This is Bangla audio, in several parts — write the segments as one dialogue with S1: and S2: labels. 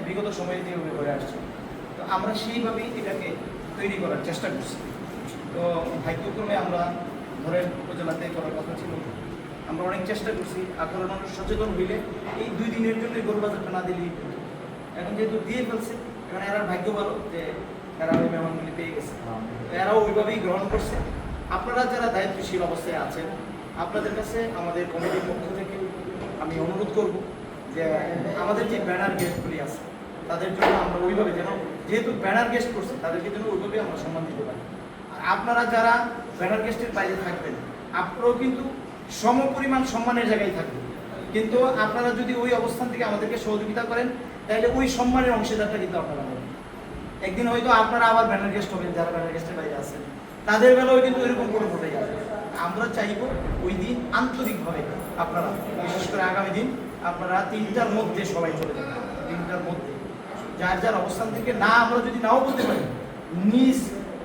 S1: বিগত সময়ে যেভাবে করে আসছে, তো আমরা সেইভাবেই এটাকে তৈরি করার চেষ্টা করছি। তো ভাগ্যক্রমে আমরা ধরেন উপজেলাতে করার কথা ছিল, আমরা অনেক চেষ্টা করছি। এখন মানুষ সচেতন হইলে এই 2 দিনের জন্য গরু বাজারটা না দিলেই হতো। এখন যেহেতু দিয়ে ফেলছে, এখন এরা ভাগ্য ভালো যে এরা ওই মেহমানগুলি পেয়ে গেছে, এরাও ওইভাবেই গ্রহণ করছে। আপনারা যারা দায়িত্বশীল অবস্থায় আছেন, আপনাদের কাছে আমাদের কমিটির পক্ষ থেকে আমি অনুরোধ করব যে আমাদের যে ব্যানার গেস্টগুলি আছে তাদের জন্য আমরা ওইভাবে যেন, যেহেতু ব্যানার গেস্ট করছে তাদেরকে যেন ওইভাবে আমরা সম্মান দিতে পারি। আর আপনারা যারা ব্যানার গেস্টের বাইরে থাকবেন, আপনারাও কিন্তু সমপরিমাণ সম্মানের জায়গায় থাকবেন, কিন্তু আপনারা যদি ওই অবস্থান থেকে আমাদেরকে সহযোগিতা করেন তাহলে ওই সম্মানের অংশীদারটা কিন্তু আপনারা হবেন। একদিন হয়তো আপনারা আবার ব্যানার গেস্ট হবেন, যারা ব্যানার গেস্টের বাইরে আছেন তাদের বেলাও কিন্তু এরকম কোনো ঘটে যাবে। আমরা চাইব ওই দিন আন্তরিকভাবে আপনারা, বিশেষ করে আগামী দিন আপনারা 3টার মধ্যে সবাই চলে যাবেন। 3টার মধ্যে যার যার অবস্থান থেকে, না আমরা যদি নাও বলতে পারি, নিজ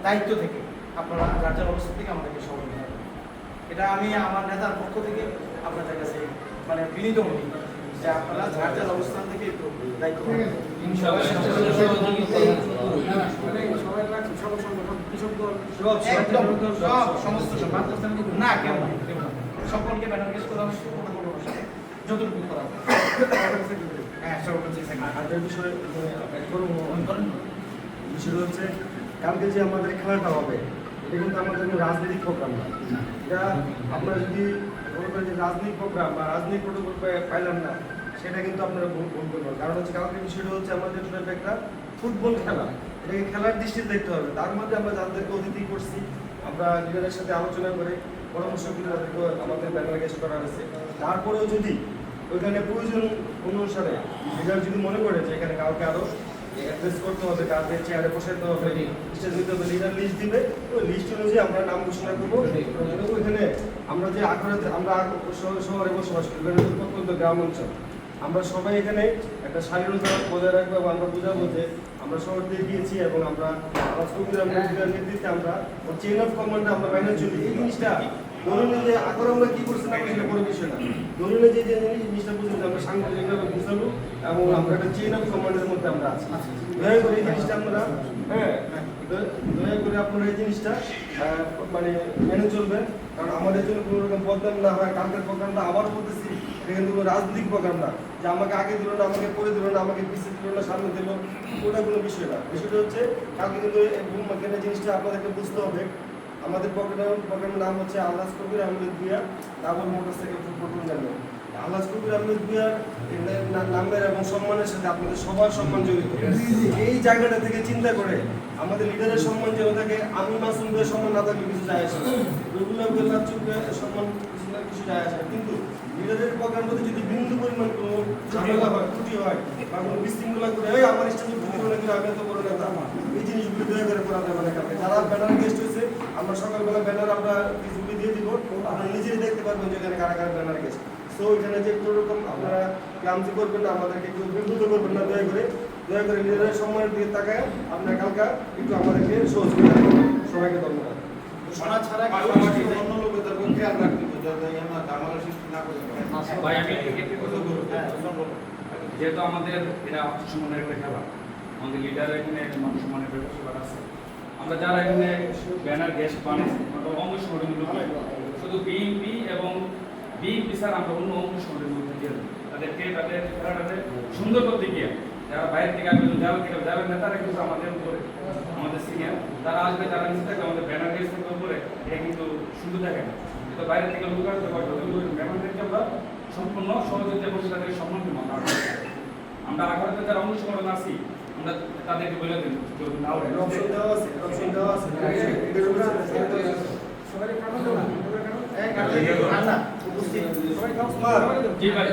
S1: দায়িত্ব থেকে আপনারা যার যার অবস্থান থেকে আমাদেরকে সহযোগিতা করবেন। এটা আমি আমার নেতার পক্ষ থেকে আপনাদের কাছে মানে বিনীত হই যে আপনারা যার যার অবস্থান থেকে একটু দায়িত্ব নেবেন। না কেউ না, সকলকে ব্যানার গেস্ট করা হচ্ছে, যতটুকু করা হ্যাঁ
S2: বিষয় হচ্ছে কালকে যে আমাদের খেলাটা হবে এটা কিন্তু আমাদের কোনো রাজনৈতিক প্রোগ্রাম না। এটা আপনারা যদি মনে করেন যে রাজনৈতিক প্রোগ্রাম বা রাজনৈতিক প্রোটোকল পাইলাম না, সেটা কিন্তু আপনারা ভুল করবেন। কারণ হচ্ছে কালকে বিষয়টা হচ্ছে আমাদের একটা ফুটবল খেলা, এটাকে খেলার দৃষ্টিতে দেখতে হবে। তার মধ্যে আমরা যাদেরকে অতিথি করছি, আমরা লিডারের সাথে আলোচনা করে পরামর্শ করে তাদেরকে আমাদের ব্যানার গেস্ট করা হয়েছে। তারপরেও যদি ওইখানে প্রয়োজন অনুসারে লিডার যদি মনে করে যে এখানে কাউকে আরো অ্যাড্রেস করতে হবে, কাউকে চেয়ারে বসাতে হবে, স্টেজ দিতে হবে, লিডার লিস্ট দিবে, ওই লিস্ট অনুযায়ী আমরা নাম ঘোষণা করবো। ওইখানে আমরা যে আগ্রহে আমরা শহরে বসবাস করি, প্রত্যন্ত গ্রাম অঞ্চল, আমরা সবাই এখানে একটা শালীনতা বজায় রাখবো এবং আমরা বুঝাবো যে আমরা শহর দিয়ে গিয়েছি এবং আমরা নেতৃত্বে আমরা চেইন অফ কমান্ডে আমরা বাইরে চলি। এই জিনিসটা ধরুন যে এখন আমরা কি করছি না সেটা কোনো বিষয় না, ধরুন যে জিনিসটা বুঝুন যে আমরা সাংগঠনিকভাবে বুঝাবো এবং আমরা একটা চেইন অফ কমান্ডের মধ্যে আমরা আছি। দয়া করে এই জিনিসটা আমরা দয়া করে আপনারা এই জিনিসটা মানে মেনে চলবেন, কারণ আমাদের জন্য কোনো রকম বদনাম না হয়। কালকের প্রোগ্রামটা আবার বলতেছি, এটা কিন্তু কোনো রাজনৈতিক প্রোগ্রাম না যে আমাকে আগে দিল না, আমাকে পরে দিল না, আমাকে পিছিয়ে দিল না, সামনে দিল, ওটা কোনো বিষয় না। বিষয়টা হচ্ছে কালকে কিন্তু এই জিনিসটা আপনাদেরকে বুঝতে হবে। আমাদের প্রোগ্রামের নাম হচ্ছে আল্লাহ Kabir Ahmed Bhuiyan double motorcycle football জানো। আল্লাহ কবির আহমেদ ভূঁইয়ার নামের এবং সম্মানের সাথে আপনাদের সবার সম্মান জড়িত। এই জায়গাটা থেকে চিন্তা করে আমাদের লিডারের সম্মান যেন থাকে, আমি মাসুম ভাইয়ের সম্মান না থাকলে কিছু যায় আসে না, রবিউল্লাহ সম্মান কিছু যায় আসে না। কিন্তু লিডারের প্রোগ্রাম প্রতি যদি বিন্দু পরিমাণ কোনো ঝামেলা হয়, ত্রুটি হয় বা কোনো বিশৃঙ্খলা করে আমার স্টেজে ত্রুটি করে কিন্তু আমি এত বড় নেতা, এই জিনিসগুলো দয়া করে করা যাবে না। কালকে যারা ব্যানার গেস্ট হয়েছে, আমরা সকালবেলা ব্যানার আমরা ফেসবুকে দিয়ে দিব, আপনারা নিজেই দেখতে পারবেন যে এখানে কারা কারা ব্যানার গেস্ট। সো এখানে যে কোনো রকম আপনারা ক্লান্তি করবেন না, আমাদেরকে একটু বিব্রত করবেন না, দয়া করে নিজেদের সম্মানের দিকে তাকায় আপনার কালকা একটু আমাদেরকে সহযোগিতা করবেন। সবাইকে ধন্যবাদ।
S1: শোনা ছাড়া
S3: অন্য লোকেদের পক্ষে আর রাখতে যাতে আমরা দামার সৃষ্টি না করতে পারি।
S4: ভাই আমি একটু কথা বলবো। যেহেতু আমাদের এটা সম্মানের একটা খেলা, আমাদের লিডার এখানে মানুষ সম্মানের ব্যাপার আছে, আমরা যারা এখানে ব্যানার গেস্ট বানাচ্ছি অঙ্গ সংগঠনের লোক, শুধু বিএনপি এবং বিএনপি স্যার আমরা অন্য অঙ্গ সংগঠনের মধ্যে দিয়ে তাদেরকে তাদের খেলাটাতে সুন্দর করতে গিয়ে যারা বাইরে থেকে আসবে, যারা নেতারা কিন্তু আমাদের উপরে, আমাদের সিনিয়র তারা আসবে, তারা নিচে থাকবে, আমাদের ব্যানার গেস্ট উপরে এটা কিন্তু সুন্দর থাকে না। কিন্তু বাইরে থেকে লোক আসবে, ব্যানারদেরকে আমরা সম্পূর্ণ সহযোগিতা করছি, তাদেরকে সম্মান দিব। আমরা আগামীতে যারা অঙ্গ সংগঠন আছি আমরা তাদেরকে বলে দেব নাও
S2: অপশন দেওয়া আছে, অপশন দেওয়া আছে।
S4: জি ভাই।